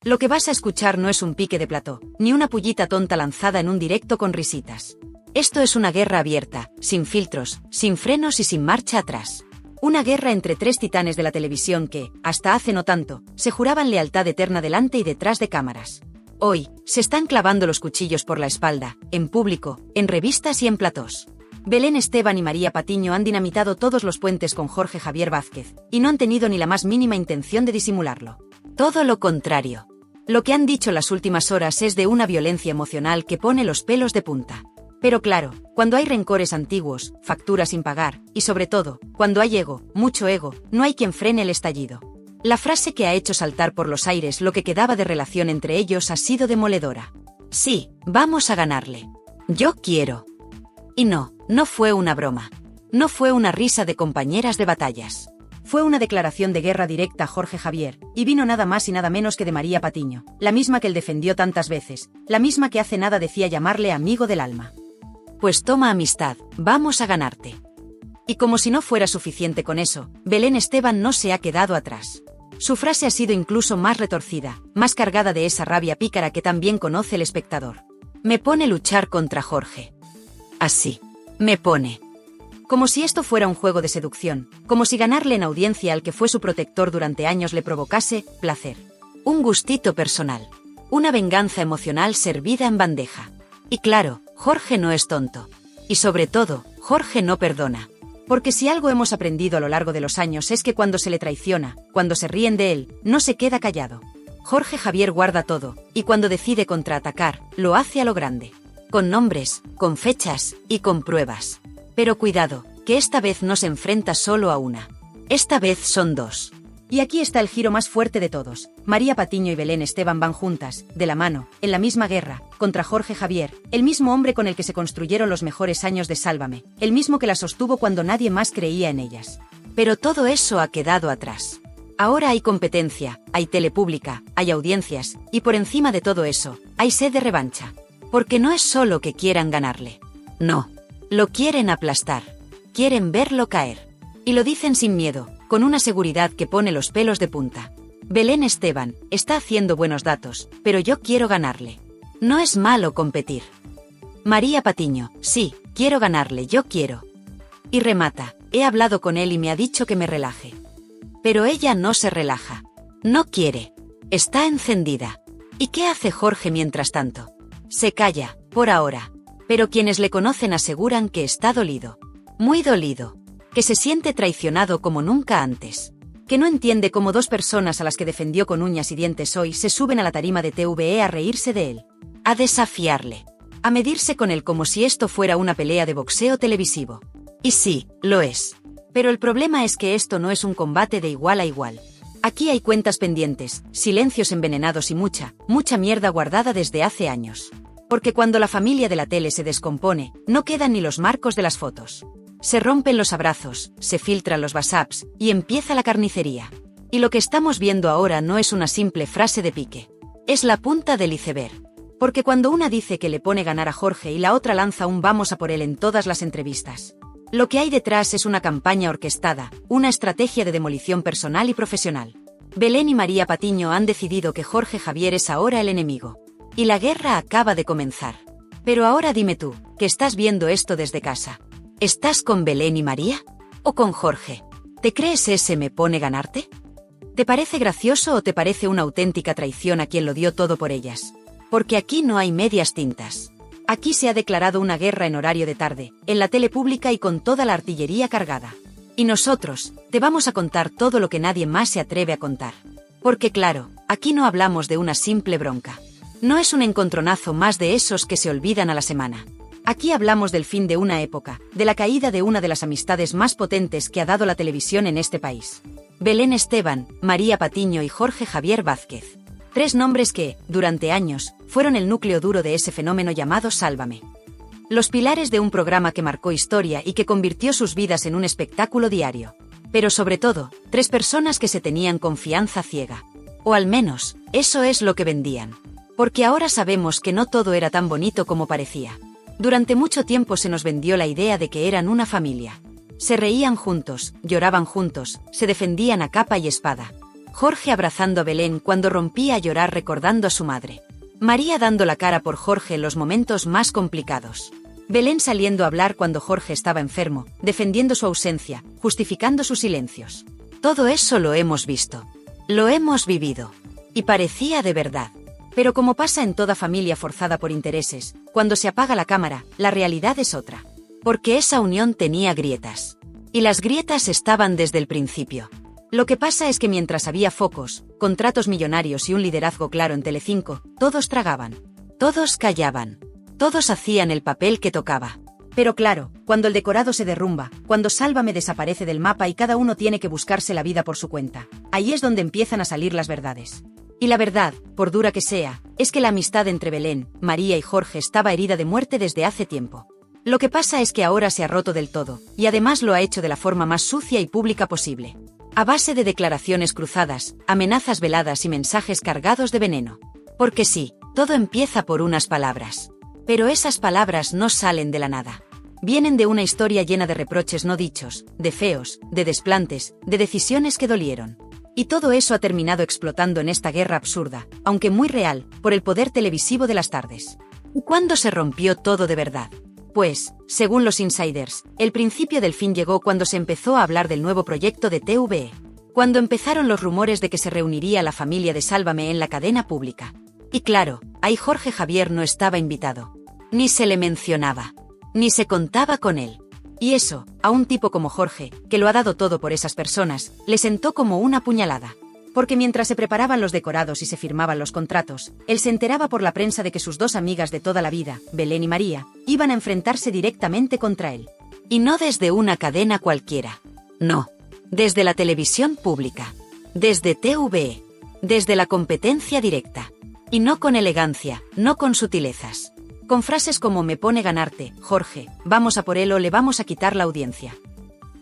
Lo que vas a escuchar no es un pique de plató, ni una pullita tonta lanzada en un directo con risitas. Esto es una guerra abierta, sin filtros, sin frenos y sin marcha atrás. Una guerra entre tres titanes de la televisión que, hasta hace no tanto, se juraban lealtad eterna delante y detrás de cámaras. Hoy, se están clavando los cuchillos por la espalda, en público, en revistas y en platós. Belén Esteban y María Patiño han dinamitado todos los puentes con Jorge Javier Vázquez, y no han tenido ni la más mínima intención de disimularlo. Todo lo contrario. Lo que han dicho las últimas horas es de una violencia emocional que pone los pelos de punta. Pero claro, cuando hay rencores antiguos, facturas sin pagar, y sobre todo, cuando hay ego, mucho ego, no hay quien frene el estallido. La frase que ha hecho saltar por los aires lo que quedaba de relación entre ellos ha sido demoledora. Sí, vamos a ganarle. Yo quiero. Y no fue una broma. No fue una risa de compañeras de batallas. Fue una declaración de guerra directa a Jorge Javier, y vino nada más y nada menos que de María Patiño, la misma que él defendió tantas veces, la misma que hace nada decía llamarle amigo del alma. Pues toma amistad, vamos a ganarte. Y como si no fuera suficiente con eso, Belén Esteban no se ha quedado atrás. Su frase ha sido incluso más retorcida, más cargada de esa rabia pícara que también conoce el espectador. Me pone luchar contra Jorge. Así. Me pone. Como si esto fuera un juego de seducción, como si ganarle en audiencia al que fue su protector durante años le provocase placer. Un gustito personal. Una venganza emocional servida en bandeja. Y claro, Jorge no es tonto. Y sobre todo, Jorge no perdona. Porque si algo hemos aprendido a lo largo de los años es que cuando se le traiciona, cuando se ríen de él, no se queda callado. Jorge Javier guarda todo, y cuando decide contraatacar, lo hace a lo grande. Con nombres, con fechas y con pruebas. Pero cuidado, que esta vez no se enfrenta solo a una. Esta vez son dos. Y aquí está el giro más fuerte de todos. María Patiño y Belén Esteban van juntas, de la mano, en la misma guerra, contra Jorge Javier, el mismo hombre con el que se construyeron los mejores años de Sálvame, el mismo que la sostuvo cuando nadie más creía en ellas. Pero todo eso ha quedado atrás. Ahora hay competencia, hay tele pública, hay audiencias, y por encima de todo eso, hay sed de revancha. Porque no es solo que quieran ganarle. No. Lo quieren aplastar. Quieren verlo caer. Y lo dicen sin miedo, con una seguridad que pone los pelos de punta. Belén Esteban está haciendo buenos datos, pero yo quiero ganarle. No es malo competir. María Patiño, sí, quiero ganarle, yo quiero. Y remata, he hablado con él y me ha dicho que me relaje. Pero ella no se relaja. No quiere. Está encendida. ¿Y qué hace Jorge mientras tanto? Se calla, por ahora. Pero quienes le conocen aseguran que está dolido. Muy dolido. Que se siente traicionado como nunca antes. Que no entiende cómo dos personas a las que defendió con uñas y dientes hoy se suben a la tarima de TVE a reírse de él. A desafiarle. A medirse con él como si esto fuera una pelea de boxeo televisivo. Y sí, lo es. Pero el problema es que esto no es un combate de igual a igual. Aquí hay cuentas pendientes, silencios envenenados y mucha mierda guardada desde hace años. Porque cuando la familia de la tele se descompone, no quedan ni los marcos de las fotos. Se rompen los abrazos, se filtran los WhatsApps, y empieza la carnicería. Y lo que estamos viendo ahora no es una simple frase de pique. Es la punta del iceberg. Porque cuando una dice que le pone ganar a Jorge y la otra lanza un vamos a por él en todas las entrevistas, lo que hay detrás es una campaña orquestada, una estrategia de demolición personal y profesional. Belén y María Patiño han decidido que Jorge Javier es ahora el enemigo. Y la guerra acaba de comenzar. Pero ahora dime tú, que estás viendo esto desde casa. ¿Estás con Belén y María? ¿O con Jorge? ¿Te crees ese me pone ganarte? ¿Te parece gracioso o te parece una auténtica traición a quien lo dio todo por ellas? Porque aquí no hay medias tintas. Aquí se ha declarado una guerra en horario de tarde, en la tele pública y con toda la artillería cargada. Y nosotros, te vamos a contar todo lo que nadie más se atreve a contar. Porque claro, aquí no hablamos de una simple bronca. No es un encontronazo más de esos que se olvidan a la semana. Aquí hablamos del fin de una época, de la caída de una de las amistades más potentes que ha dado la televisión en este país. Belén Esteban, María Patiño y Jorge Javier Vázquez. Tres nombres que, durante años, fueron el núcleo duro de ese fenómeno llamado Sálvame. Los pilares de un programa que marcó historia y que convirtió sus vidas en un espectáculo diario. Pero sobre todo, tres personas que se tenían confianza ciega. O al menos, eso es lo que vendían. Porque ahora sabemos que no todo era tan bonito como parecía. Durante mucho tiempo se nos vendió la idea de que eran una familia. Se reían juntos, lloraban juntos, se defendían a capa y espada. Jorge abrazando a Belén cuando rompía a llorar recordando a su madre. María dando la cara por Jorge en los momentos más complicados. Belén saliendo a hablar cuando Jorge estaba enfermo, defendiendo su ausencia, justificando sus silencios. Todo eso lo hemos visto. Lo hemos vivido. Y parecía de verdad. Pero como pasa en toda familia forzada por intereses, cuando se apaga la cámara, la realidad es otra. Porque esa unión tenía grietas. Y las grietas estaban desde el principio. Lo que pasa es que mientras había focos, contratos millonarios y un liderazgo claro en Telecinco, todos tragaban. Todos callaban. Todos hacían el papel que tocaba. Pero claro, cuando el decorado se derrumba, cuando Sálvame desaparece del mapa y cada uno tiene que buscarse la vida por su cuenta, ahí es donde empiezan a salir las verdades. Y la verdad, por dura que sea, es que la amistad entre Belén, María y Jorge estaba herida de muerte desde hace tiempo. Lo que pasa es que ahora se ha roto del todo, y además lo ha hecho de la forma más sucia y pública posible. A base de declaraciones cruzadas, amenazas veladas y mensajes cargados de veneno. Porque sí, todo empieza por unas palabras. Pero esas palabras no salen de la nada. Vienen de una historia llena de reproches no dichos, de feos, de desplantes, de decisiones que dolieron. Y todo eso ha terminado explotando en esta guerra absurda, aunque muy real, por el poder televisivo de las tardes. ¿Y cuándo se rompió todo de verdad? Pues, según los insiders, el principio del fin llegó cuando se empezó a hablar del nuevo proyecto de TVE. Cuando empezaron los rumores de que se reuniría la familia de Sálvame en la cadena pública. Y claro, ahí Jorge Javier no estaba invitado. Ni se le mencionaba. Ni se contaba con él. Y eso, a un tipo como Jorge, que lo ha dado todo por esas personas, le sentó como una puñalada. Porque mientras se preparaban los decorados y se firmaban los contratos, él se enteraba por la prensa de que sus dos amigas de toda la vida, Belén y María, iban a enfrentarse directamente contra él. Y no desde una cadena cualquiera. No. Desde la televisión pública. Desde TVE. Desde la competencia directa. Y no con elegancia, no con sutilezas. Con frases como me pone ganarte, Jorge, vamos a por él o le vamos a quitar la audiencia.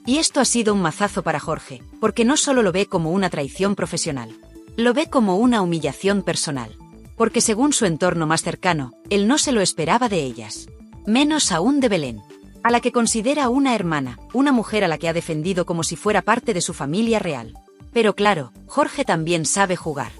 Y esto ha sido un mazazo para Jorge, porque no solo lo ve como una traición profesional, lo ve como una humillación personal. Porque según su entorno más cercano, él no se lo esperaba de ellas. Menos aún de Belén, a la que considera una hermana, una mujer a la que ha defendido como si fuera parte de su familia real. Pero claro, Jorge también sabe jugar.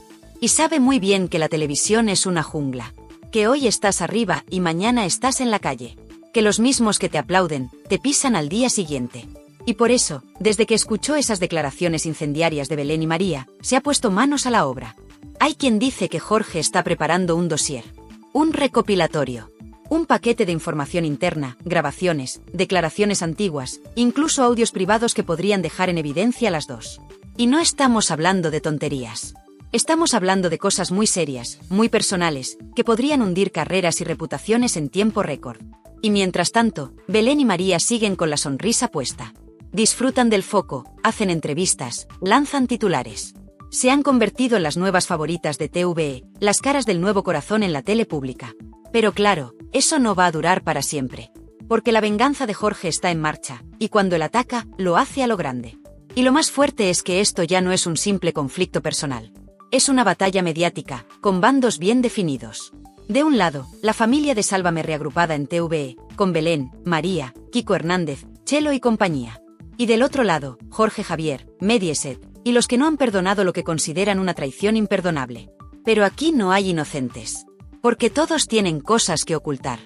Y sabe muy bien que la televisión es una jungla. Que hoy estás arriba y mañana estás en la calle. Que los mismos que te aplauden, te pisan al día siguiente. Y por eso, desde que escuchó esas declaraciones incendiarias de Belén y María, se ha puesto manos a la obra. Hay quien dice que Jorge está preparando un dossier. Un recopilatorio. Un paquete de información interna, grabaciones, declaraciones antiguas, incluso audios privados que podrían dejar en evidencia a las dos. Y no estamos hablando de tonterías. Estamos hablando de cosas muy serias, muy personales, que podrían hundir carreras y reputaciones en tiempo récord. Y mientras tanto, Belén y María siguen con la sonrisa puesta. Disfrutan del foco, hacen entrevistas, lanzan titulares. Se han convertido en las nuevas favoritas de TVE, las caras del nuevo corazón en la tele pública. Pero claro, eso no va a durar para siempre. Porque la venganza de Jorge está en marcha, y cuando él ataca, lo hace a lo grande. Y lo más fuerte es que esto ya no es un simple conflicto personal. Es una batalla mediática, con bandos bien definidos. De un lado, la familia de Sálvame reagrupada en TVE, con Belén, María, Kiko Hernández, Chelo y compañía. Y del otro lado, Jorge Javier, Mediaset, y los que no han perdonado lo que consideran una traición imperdonable. Pero aquí no hay inocentes. Porque todos tienen cosas que ocultar.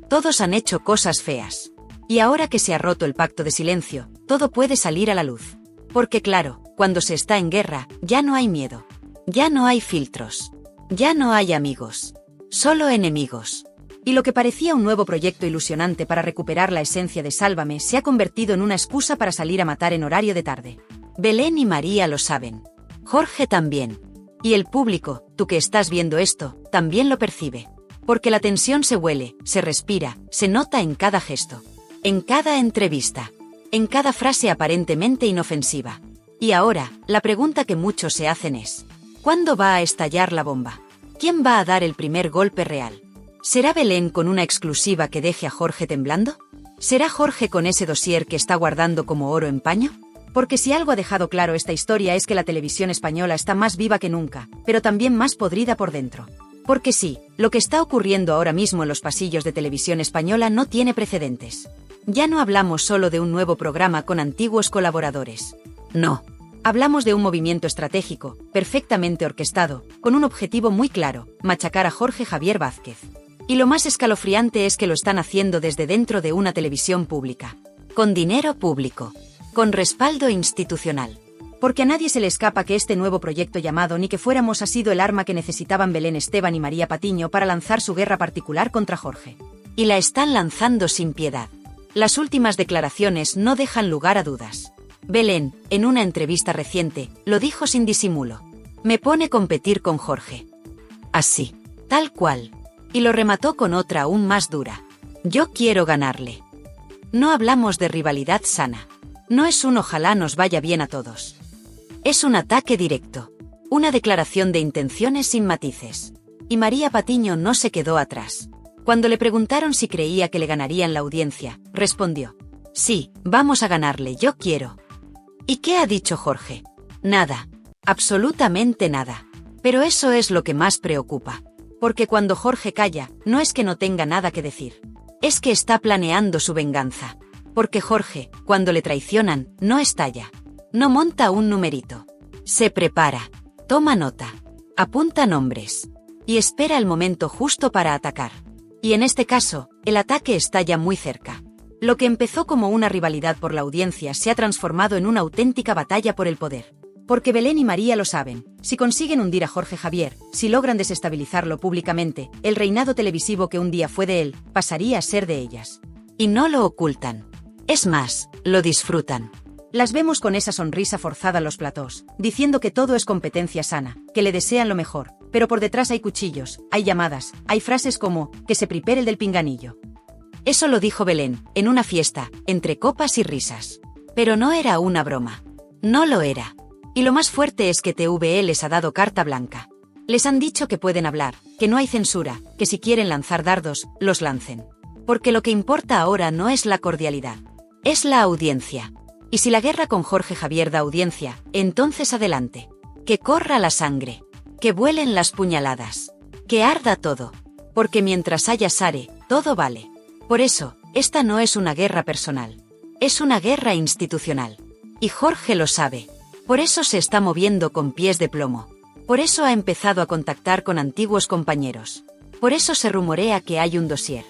Todos han hecho cosas feas. Y ahora que se ha roto el pacto de silencio, todo puede salir a la luz. Porque claro, cuando se está en guerra, ya no hay miedo. Ya no hay filtros. Ya no hay amigos. Solo enemigos. Y lo que parecía un nuevo proyecto ilusionante para recuperar la esencia de Sálvame se ha convertido en una excusa para salir a matar en horario de tarde. Belén y María lo saben. Jorge también. Y el público, tú que estás viendo esto, también lo percibe. Porque la tensión se huele, se respira, se nota en cada gesto. En cada entrevista. En cada frase aparentemente inofensiva. Y ahora, la pregunta que muchos se hacen es: ¿cuándo va a estallar la bomba? ¿Quién va a dar el primer golpe real? ¿Será Belén con una exclusiva que deje a Jorge temblando? ¿Será Jorge con ese dossier que está guardando como oro en paño? Porque si algo ha dejado claro esta historia es que la televisión española está más viva que nunca, pero también más podrida por dentro. Porque sí, lo que está ocurriendo ahora mismo en los pasillos de televisión española no tiene precedentes. Ya no hablamos solo de un nuevo programa con antiguos colaboradores. No. Hablamos de un movimiento estratégico, perfectamente orquestado, con un objetivo muy claro: machacar a Jorge Javier Vázquez. Y lo más escalofriante es que lo están haciendo desde dentro de una televisión pública. Con dinero público. Con respaldo institucional. Porque a nadie se le escapa que este nuevo proyecto llamado Ni que fuéramos ha sido el arma que necesitaban Belén Esteban y María Patiño para lanzar su guerra particular contra Jorge. Y la están lanzando sin piedad. Las últimas declaraciones no dejan lugar a dudas. Belén, en una entrevista reciente, lo dijo sin disimulo. Me pone competir con Jorge. Así. Tal cual. Y lo remató con otra aún más dura. Yo quiero ganarle. No hablamos de rivalidad sana. No es un ojalá nos vaya bien a todos. Es un ataque directo. Una declaración de intenciones sin matices. Y María Patiño no se quedó atrás. Cuando le preguntaron si creía que le ganarían la audiencia, respondió: sí, vamos a ganarle, yo quiero. ¿Y qué ha dicho Jorge? Nada. Absolutamente nada. Pero eso es lo que más preocupa. Porque cuando Jorge calla, no es que no tenga nada que decir. Es que está planeando su venganza. Porque Jorge, cuando le traicionan, no estalla. No monta un numerito. Se prepara. Toma nota. Apunta nombres. Y espera el momento justo para atacar. Y en este caso, el ataque está ya muy cerca. Lo que empezó como una rivalidad por la audiencia se ha transformado en una auténtica batalla por el poder. Porque Belén y María lo saben: si consiguen hundir a Jorge Javier, si logran desestabilizarlo públicamente, el reinado televisivo que un día fue de él, pasaría a ser de ellas. Y no lo ocultan. Es más, lo disfrutan. Las vemos con esa sonrisa forzada en los platós, diciendo que todo es competencia sana, que le desean lo mejor, pero por detrás hay cuchillos, hay llamadas, hay frases como: que se prepare el del pinganillo. Eso lo dijo Belén, en una fiesta, entre copas y risas. Pero no era una broma. No lo era. Y lo más fuerte es que TVE les ha dado carta blanca. Les han dicho que pueden hablar, que no hay censura, que si quieren lanzar dardos, los lancen. Porque lo que importa ahora no es la cordialidad. Es la audiencia. Y si la guerra con Jorge Javier da audiencia, entonces adelante. Que corra la sangre. Que vuelen las puñaladas. Que arda todo. Porque mientras haya sare, todo vale. Por eso, esta no es una guerra personal. Es una guerra institucional. Y Jorge lo sabe. Por eso se está moviendo con pies de plomo. Por eso ha empezado a contactar con antiguos compañeros. Por eso se rumorea que hay un dossier.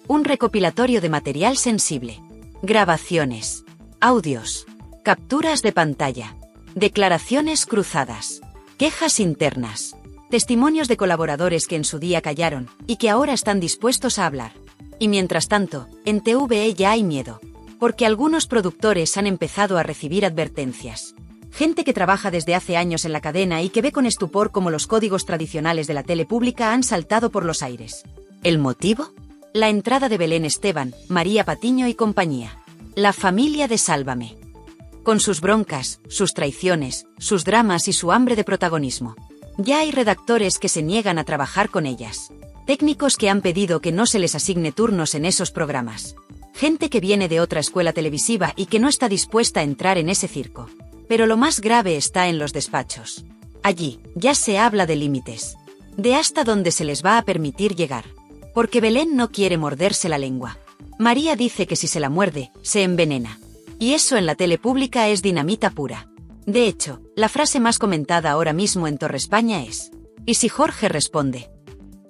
Un recopilatorio de material sensible. Grabaciones. Audios. Capturas de pantalla. Declaraciones cruzadas. Quejas internas. Testimonios de colaboradores que en su día callaron, y que ahora están dispuestos a hablar. Y mientras tanto, en TVE ya hay miedo. Porque algunos productores han empezado a recibir advertencias. Gente que trabaja desde hace años en la cadena y que ve con estupor cómo los códigos tradicionales de la tele pública han saltado por los aires. ¿El motivo? La entrada de Belén Esteban, María Patiño y compañía. La familia de Sálvame. Con sus broncas, sus traiciones, sus dramas y su hambre de protagonismo. Ya hay redactores que se niegan a trabajar con ellas. Técnicos que han pedido que no se les asigne turnos en esos programas. Gente que viene de otra escuela televisiva y que no está dispuesta a entrar en ese circo. Pero lo más grave está en los despachos. Allí, ya se habla de límites. De hasta dónde se les va a permitir llegar. Porque Belén no quiere morderse la lengua. María dice que si se la muerde, se envenena. Y eso en la tele pública es dinamita pura. De hecho, la frase más comentada ahora mismo en Torre España es: ¿y si Jorge responde?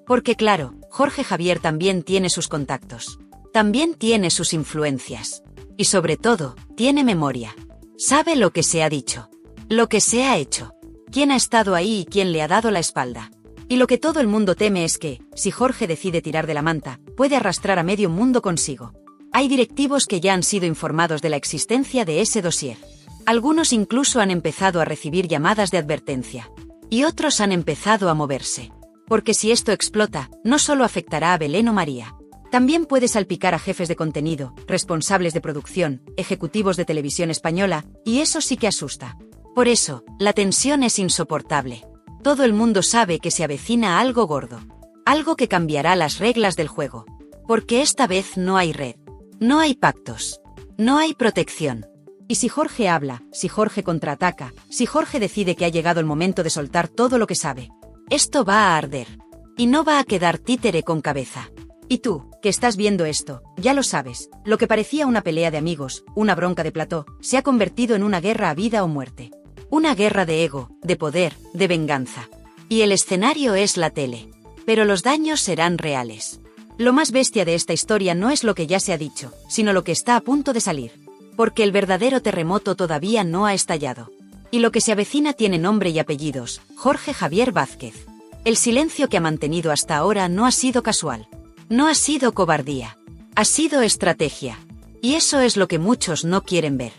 Porque claro, Jorge Javier también tiene sus contactos. También tiene sus influencias. Y sobre todo, tiene memoria. Sabe lo que se ha dicho. Lo que se ha hecho. Quién ha estado ahí y quién le ha dado la espalda. Y lo que todo el mundo teme es que, si Jorge decide tirar de la manta, puede arrastrar a medio mundo consigo. Hay directivos que ya han sido informados de la existencia de ese dossier. Algunos incluso han empezado a recibir llamadas de advertencia. Y otros han empezado a moverse. Porque si esto explota, no solo afectará a Belén o María. También puede salpicar a jefes de contenido, responsables de producción, ejecutivos de televisión española, y eso sí que asusta. Por eso, la tensión es insoportable. Todo el mundo sabe que se avecina algo gordo. Algo que cambiará las reglas del juego. Porque esta vez no hay red. No hay pactos. No hay protección. Y si Jorge habla, si Jorge contraataca, si Jorge decide que ha llegado el momento de soltar todo lo que sabe, esto va a arder. Y no va a quedar títere con cabeza. Y tú, que estás viendo esto, ya lo sabes, lo que parecía una pelea de amigos, una bronca de plató, se ha convertido en una guerra a vida o muerte. Una guerra de ego, de poder, de venganza. Y el escenario es la tele. Pero los daños serán reales. Lo más bestia de esta historia no es lo que ya se ha dicho, sino lo que está a punto de salir. Porque el verdadero terremoto todavía no ha estallado. Y lo que se avecina tiene nombre y apellidos: Jorge Javier Vázquez. El silencio que ha mantenido hasta ahora no ha sido casual. No ha sido cobardía. Ha sido estrategia. Y eso es lo que muchos no quieren ver.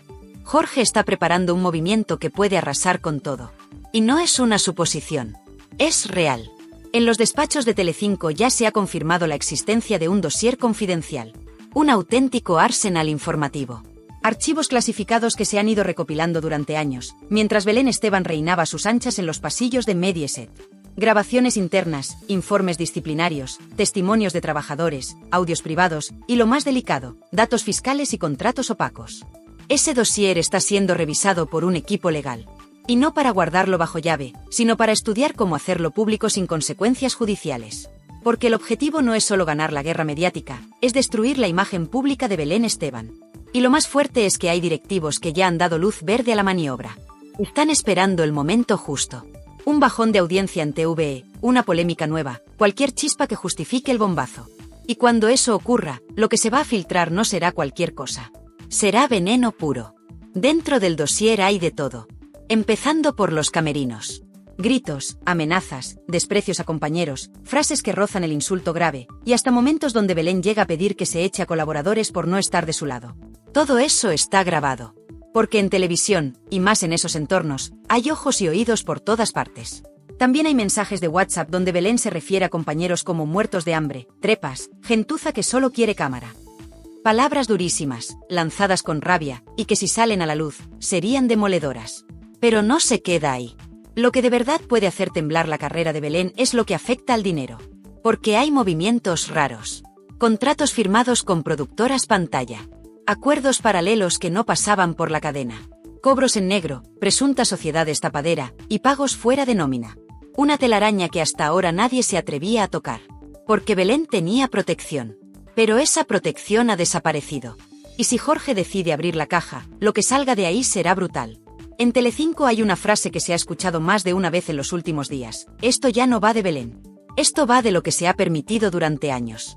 Jorge está preparando un movimiento que puede arrasar con todo. Y no es una suposición. Es real. En los despachos de Telecinco ya se ha confirmado la existencia de un dossier confidencial. Un auténtico arsenal informativo. Archivos clasificados que se han ido recopilando durante años, mientras Belén Esteban reinaba a sus anchas en los pasillos de Mediaset. Grabaciones internas, informes disciplinarios, testimonios de trabajadores, audios privados y, lo más delicado, datos fiscales y contratos opacos. Ese dossier está siendo revisado por un equipo legal. Y no para guardarlo bajo llave, sino para estudiar cómo hacerlo público sin consecuencias judiciales. Porque el objetivo no es solo ganar la guerra mediática, es destruir la imagen pública de Belén Esteban. Y lo más fuerte es que hay directivos que ya han dado luz verde a la maniobra. Están esperando el momento justo. Un bajón de audiencia en TVE, una polémica nueva, cualquier chispa que justifique el bombazo. Y cuando eso ocurra, lo que se va a filtrar no será cualquier cosa. Será veneno puro. Dentro del dossier hay de todo. Empezando por los camerinos. Gritos, amenazas, desprecios a compañeros, frases que rozan el insulto grave, y hasta momentos donde Belén llega a pedir que se eche a colaboradores por no estar de su lado. Todo eso está grabado. Porque en televisión, y más en esos entornos, hay ojos y oídos por todas partes. También hay mensajes de WhatsApp donde Belén se refiere a compañeros como muertos de hambre, trepas, gentuza que solo quiere cámara. Palabras durísimas, lanzadas con rabia, y que si salen a la luz, serían demoledoras. Pero no se queda ahí. Lo que de verdad puede hacer temblar la carrera de Belén es lo que afecta al dinero. Porque hay movimientos raros. Contratos firmados con productoras pantalla. Acuerdos paralelos que no pasaban por la cadena. Cobros en negro, presunta sociedad estapadera, y pagos fuera de nómina. Una telaraña que hasta ahora nadie se atrevía a tocar. Porque Belén tenía protección. Pero esa protección ha desaparecido. Y si Jorge decide abrir la caja, lo que salga de ahí será brutal. En Telecinco hay una frase que se ha escuchado más de una vez en los últimos días: esto ya no va de Belén. Esto va de lo que se ha permitido durante años.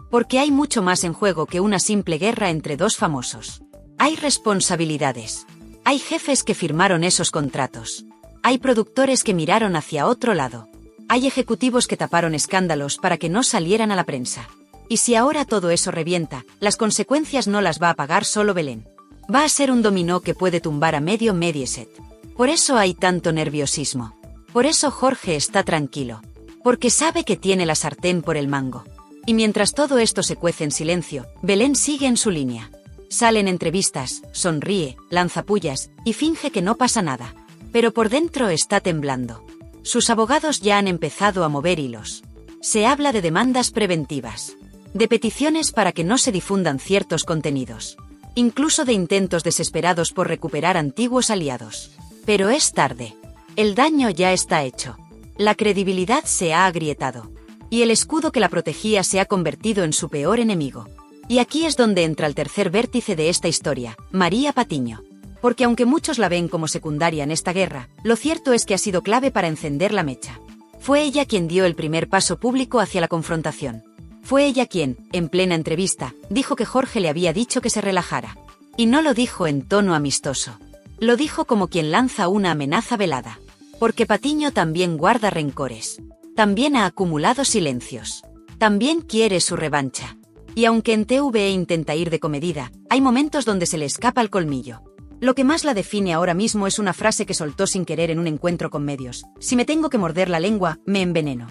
Porque hay mucho más en juego que una simple guerra entre dos famosos. Hay responsabilidades. Hay jefes que firmaron esos contratos. Hay productores que miraron hacia otro lado. Hay ejecutivos que taparon escándalos para que no salieran a la prensa. Y si ahora todo eso revienta, las consecuencias no las va a pagar solo Belén. Va a ser un dominó que puede tumbar a medio Mediaset. Por eso hay tanto nerviosismo. Por eso Jorge está tranquilo. Porque sabe que tiene la sartén por el mango. Y mientras todo esto se cuece en silencio, Belén sigue en su línea. Sale en entrevistas, sonríe, lanza pullas, y finge que no pasa nada. Pero por dentro está temblando. Sus abogados ya han empezado a mover hilos. Se habla de demandas preventivas. De peticiones para que no se difundan ciertos contenidos. Incluso de intentos desesperados por recuperar antiguos aliados. Pero es tarde. El daño ya está hecho. La credibilidad se ha agrietado. Y el escudo que la protegía se ha convertido en su peor enemigo. Y aquí es donde entra el tercer vértice de esta historia, María Patiño. Porque aunque muchos la ven como secundaria en esta guerra, lo cierto es que ha sido clave para encender la mecha. Fue ella quien dio el primer paso público hacia la confrontación. Fue ella quien, en plena entrevista, dijo que Jorge le había dicho que se relajara. Y no lo dijo en tono amistoso. Lo dijo como quien lanza una amenaza velada. Porque Patiño también guarda rencores. También ha acumulado silencios. También quiere su revancha. Y aunque en TVE intenta ir de comedida, hay momentos donde se le escapa el colmillo. Lo que más la define ahora mismo es una frase que soltó sin querer en un encuentro con medios: si me tengo que morder la lengua, me enveneno.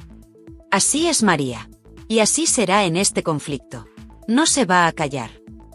Así es María. Y así será en este conflicto. No se va a callar.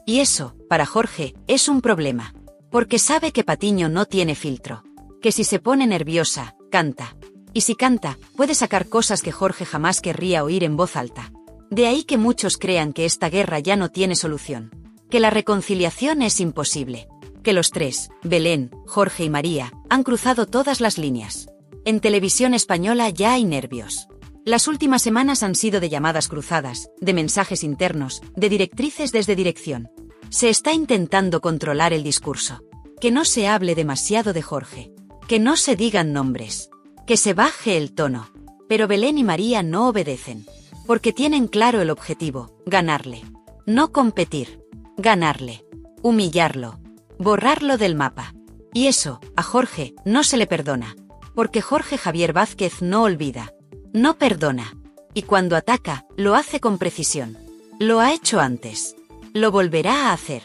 Y eso, para Jorge, es un problema. Porque sabe que Patiño no tiene filtro. Que si se pone nerviosa, canta. Y si canta, puede sacar cosas que Jorge jamás querría oír en voz alta. De ahí que muchos crean que esta guerra ya no tiene solución. Que la reconciliación es imposible. Que los tres, Belén, Jorge y María, han cruzado todas las líneas. En televisión española ya hay nervios. Las últimas semanas han sido de llamadas cruzadas, de mensajes internos, de directrices desde dirección. Se está intentando controlar el discurso. Que no se hable demasiado de Jorge. Que no se digan nombres. Que se baje el tono. Pero Belén y María no obedecen. Porque tienen claro el objetivo, ganarle. No competir. Ganarle. Humillarlo. Borrarlo del mapa. Y eso, a Jorge, no se le perdona. Porque Jorge Javier Vázquez no olvida. No perdona. Y cuando ataca, lo hace con precisión. Lo ha hecho antes. Lo volverá a hacer.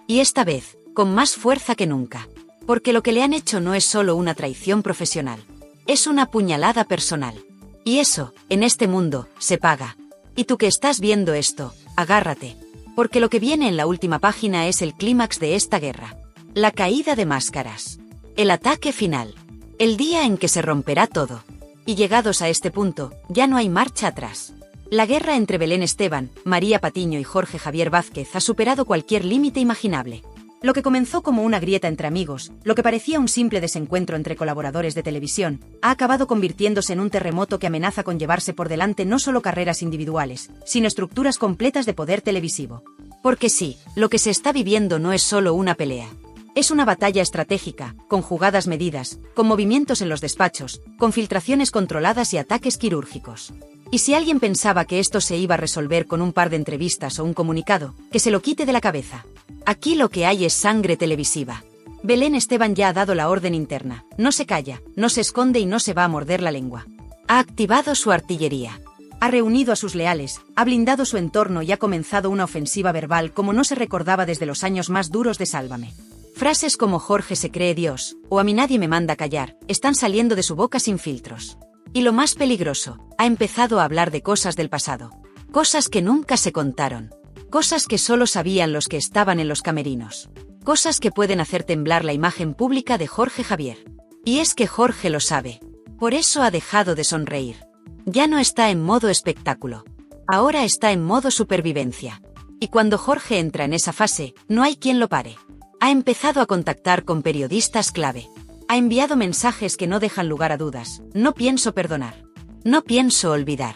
Y esta vez, con más fuerza que nunca. Porque lo que le han hecho no es solo una traición profesional. Es una puñalada personal. Y eso, en este mundo, se paga. Y tú que estás viendo esto, agárrate. Porque lo que viene en la última página es el clímax de esta guerra. La caída de máscaras. El ataque final. El día en que se romperá todo. Y llegados a este punto, ya no hay marcha atrás. La guerra entre Belén Esteban, María Patiño y Jorge Javier Vázquez ha superado cualquier límite imaginable. Lo que comenzó como una grieta entre amigos, lo que parecía un simple desencuentro entre colaboradores de televisión, ha acabado convirtiéndose en un terremoto que amenaza con llevarse por delante no solo carreras individuales, sino estructuras completas de poder televisivo. Porque sí, lo que se está viviendo no es solo una pelea. Es una batalla estratégica, con jugadas medidas, con movimientos en los despachos, con filtraciones controladas y ataques quirúrgicos. Y si alguien pensaba que esto se iba a resolver con un par de entrevistas o un comunicado, que se lo quite de la cabeza. Aquí lo que hay es sangre televisiva. Belén Esteban ya ha dado la orden interna, no se calla, no se esconde y no se va a morder la lengua. Ha activado su artillería. Ha reunido a sus leales, ha blindado su entorno y ha comenzado una ofensiva verbal como no se recordaba desde los años más duros de Sálvame. Frases como Jorge se cree Dios, o a mí nadie me manda callar, están saliendo de su boca sin filtros. Y lo más peligroso, ha empezado a hablar de cosas del pasado. Cosas que nunca se contaron. Cosas que solo sabían los que estaban en los camerinos. Cosas que pueden hacer temblar la imagen pública de Jorge Javier. Y es que Jorge lo sabe. Por eso ha dejado de sonreír. Ya no está en modo espectáculo. Ahora está en modo supervivencia. Y cuando Jorge entra en esa fase, no hay quien lo pare. Ha empezado a contactar con periodistas clave. Ha enviado mensajes que no dejan lugar a dudas. No pienso perdonar. No pienso olvidar.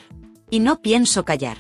Y no pienso callar.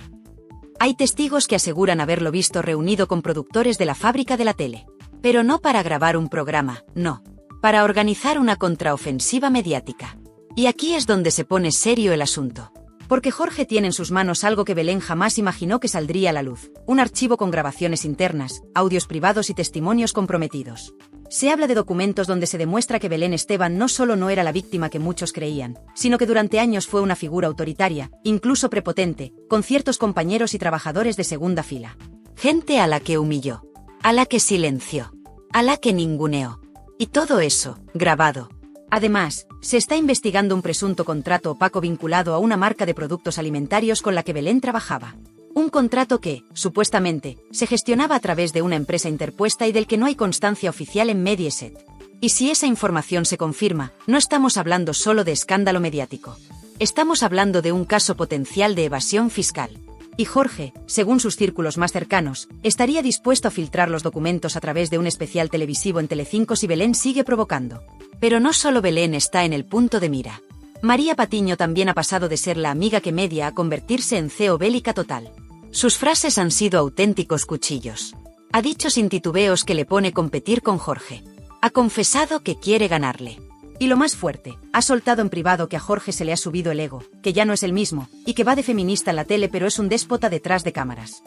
Hay testigos que aseguran haberlo visto reunido con productores de la fábrica de la tele. Pero no para grabar un programa, no. Para organizar una contraofensiva mediática. Y aquí es donde se pone serio el asunto. Porque Jorge tiene en sus manos algo que Belén jamás imaginó que saldría a la luz. Un archivo con grabaciones internas, audios privados y testimonios comprometidos. Se habla de documentos donde se demuestra que Belén Esteban no solo no era la víctima que muchos creían, sino que durante años fue una figura autoritaria, incluso prepotente, con ciertos compañeros y trabajadores de segunda fila. Gente a la que humilló, a la que silenció, a la que ninguneó. Y todo eso, grabado. Además, se está investigando un presunto contrato opaco vinculado a una marca de productos alimentarios con la que Belén trabajaba. Un contrato que, supuestamente, se gestionaba a través de una empresa interpuesta y del que no hay constancia oficial en Mediaset. Y si esa información se confirma, no estamos hablando solo de escándalo mediático. Estamos hablando de un caso potencial de evasión fiscal. Y Jorge, según sus círculos más cercanos, estaría dispuesto a filtrar los documentos a través de un especial televisivo en Telecinco si Belén sigue provocando. Pero no solo Belén está en el punto de mira. María Patiño también ha pasado de ser la amiga que media a convertirse en CEO bélica total. Sus frases han sido auténticos cuchillos. Ha dicho sin titubeos que le pone competir con Jorge. Ha confesado que quiere ganarle. Y lo más fuerte, ha soltado en privado que a Jorge se le ha subido el ego, que ya no es el mismo, y que va de feminista en la tele pero es un déspota detrás de cámaras.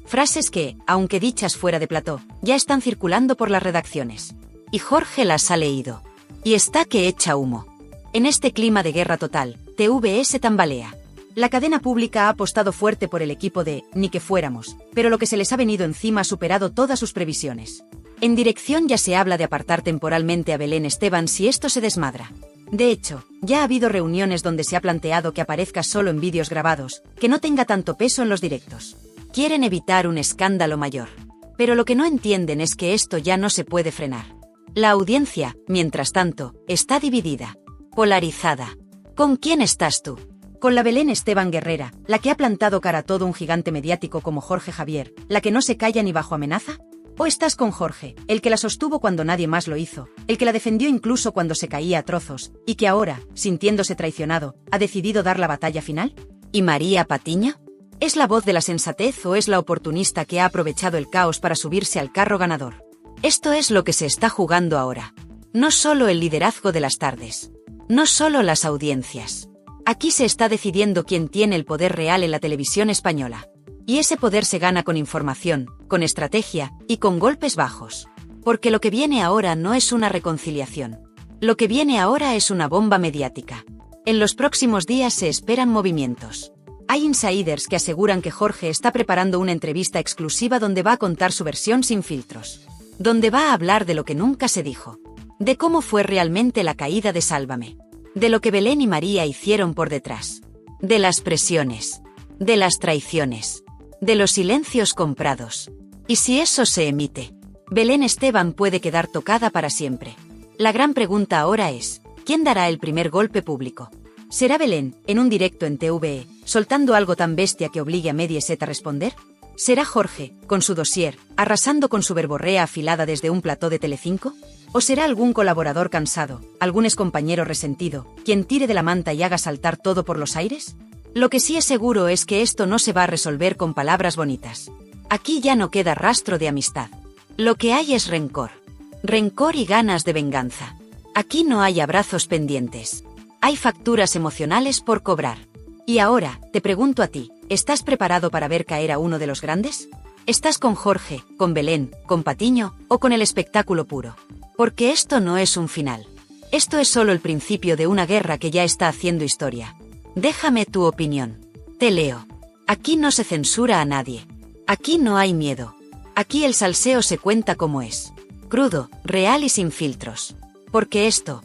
Frases que, aunque dichas fuera de plató, ya están circulando por las redacciones. Y Jorge las ha leído. Y está que echa humo. En este clima de guerra total, TVS tambalea. La cadena pública ha apostado fuerte por el equipo de Ni que fuéramos, pero lo que se les ha venido encima ha superado todas sus previsiones. En dirección ya se habla de apartar temporalmente a Belén Esteban si esto se desmadra. De hecho, ya ha habido reuniones donde se ha planteado que aparezca solo en vídeos grabados, que no tenga tanto peso en los directos. Quieren evitar un escándalo mayor. Pero lo que no entienden es que esto ya no se puede frenar. La audiencia, mientras tanto, está dividida. Polarizada. ¿Con quién estás tú? ¿Con la Belén Esteban guerrera, la que ha plantado cara a todo un gigante mediático como Jorge Javier, la que no se calla ni bajo amenaza? ¿O estás con Jorge, el que la sostuvo cuando nadie más lo hizo, el que la defendió incluso cuando se caía a trozos, y que ahora, sintiéndose traicionado, ha decidido dar la batalla final? ¿Y María Patiño? ¿Es la voz de la sensatez o es la oportunista que ha aprovechado el caos para subirse al carro ganador? Esto es lo que se está jugando ahora. No solo el liderazgo de las tardes. No solo las audiencias. Aquí se está decidiendo quién tiene el poder real en la televisión española. Y ese poder se gana con información, con estrategia y con golpes bajos. Porque lo que viene ahora no es una reconciliación. Lo que viene ahora es una bomba mediática. En los próximos días se esperan movimientos. Hay insiders que aseguran que Jorge está preparando una entrevista exclusiva donde va a contar su versión sin filtros. Donde va a hablar de lo que nunca se dijo. De cómo fue realmente la caída de Sálvame. De lo que Belén y María hicieron por detrás. De las presiones. De las traiciones. De los silencios comprados. Y si eso se emite, Belén Esteban puede quedar tocada para siempre. La gran pregunta ahora es, ¿quién dará el primer golpe público? ¿Será Belén, en un directo en TVE, soltando algo tan bestia que obligue a Mediaset a responder? ¿Será Jorge, con su dossier, arrasando con su verborrea afilada desde un plató de Telecinco? ¿O será algún colaborador cansado, algún excompañero resentido, quien tire de la manta y haga saltar todo por los aires? Lo que sí es seguro es que esto no se va a resolver con palabras bonitas. Aquí ya no queda rastro de amistad. Lo que hay es rencor. Rencor y ganas de venganza. Aquí no hay abrazos pendientes. Hay facturas emocionales por cobrar. Y ahora, te pregunto a ti, ¿estás preparado para ver caer a uno de los grandes? ¿Estás con Jorge, con Belén, con Patiño o con el espectáculo puro? Porque esto no es un final. Esto es solo el principio de una guerra que ya está haciendo historia. Déjame tu opinión. Te leo. Aquí no se censura a nadie. Aquí no hay miedo. Aquí el salseo se cuenta como es. Crudo, real y sin filtros. Porque esto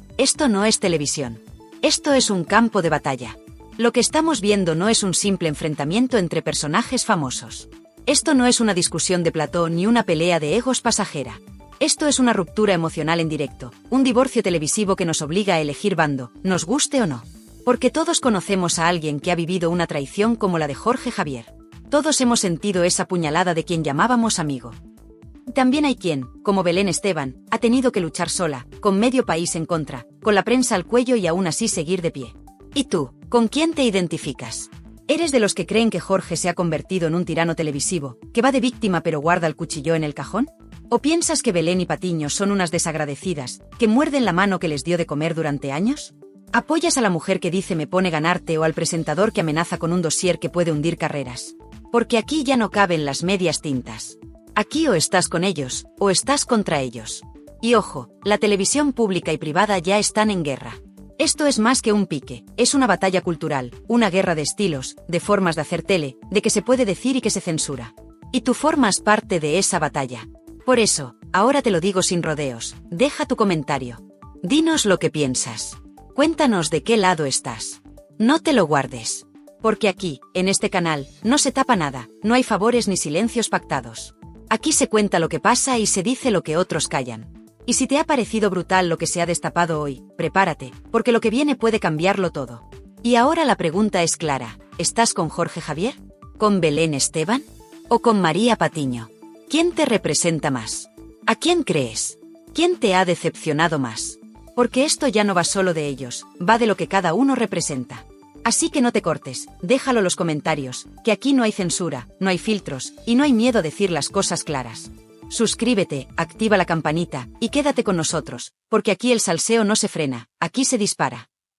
no es televisión. Esto es un campo de batalla. Lo que estamos viendo no es un simple enfrentamiento entre personajes famosos. Esto no es una discusión de plató ni una pelea de egos pasajera. Esto es una ruptura emocional en directo, un divorcio televisivo que nos obliga a elegir bando, nos guste o no. Porque todos conocemos a alguien que ha vivido una traición como la de Jorge Javier. Todos hemos sentido esa puñalada de quien llamábamos amigo. También hay quien, como Belén Esteban, ha tenido que luchar sola, con medio país en contra, con la prensa al cuello y aún así seguir de pie. ¿Y tú, con quién te identificas? ¿Eres de los que creen que Jorge se ha convertido en un tirano televisivo, que va de víctima pero guarda el cuchillo en el cajón? ¿O piensas que Belén y Patiño son unas desagradecidas, que muerden la mano que les dio de comer durante años? ¿Apoyas a la mujer que dice me pone ganarte o al presentador que amenaza con un dossier que puede hundir carreras? Porque aquí ya no caben las medias tintas. Aquí o estás con ellos, o estás contra ellos. Y ojo, la televisión pública y privada ya están en guerra. Esto es más que un pique, es una batalla cultural, una guerra de estilos, de formas de hacer tele, de qué se puede decir y qué se censura. Y tú formas parte de esa batalla. Por eso, ahora te lo digo sin rodeos, deja tu comentario. Dinos lo que piensas. Cuéntanos de qué lado estás. No te lo guardes. Porque aquí, en este canal, no se tapa nada, no hay favores ni silencios pactados. Aquí se cuenta lo que pasa y se dice lo que otros callan. Y si te ha parecido brutal lo que se ha destapado hoy, prepárate, porque lo que viene puede cambiarlo todo. Y ahora la pregunta es clara, ¿estás con Jorge Javier? ¿Con Belén Esteban? ¿O con María Patiño? ¿Quién te representa más? ¿A quién crees? ¿Quién te ha decepcionado más? Porque esto ya no va solo de ellos, va de lo que cada uno representa. Así que no te cortes, déjalo en los comentarios, que aquí no hay censura, no hay filtros, y no hay miedo a decir las cosas claras. Suscríbete, activa la campanita, y quédate con nosotros, porque aquí el salseo no se frena, aquí se dispara.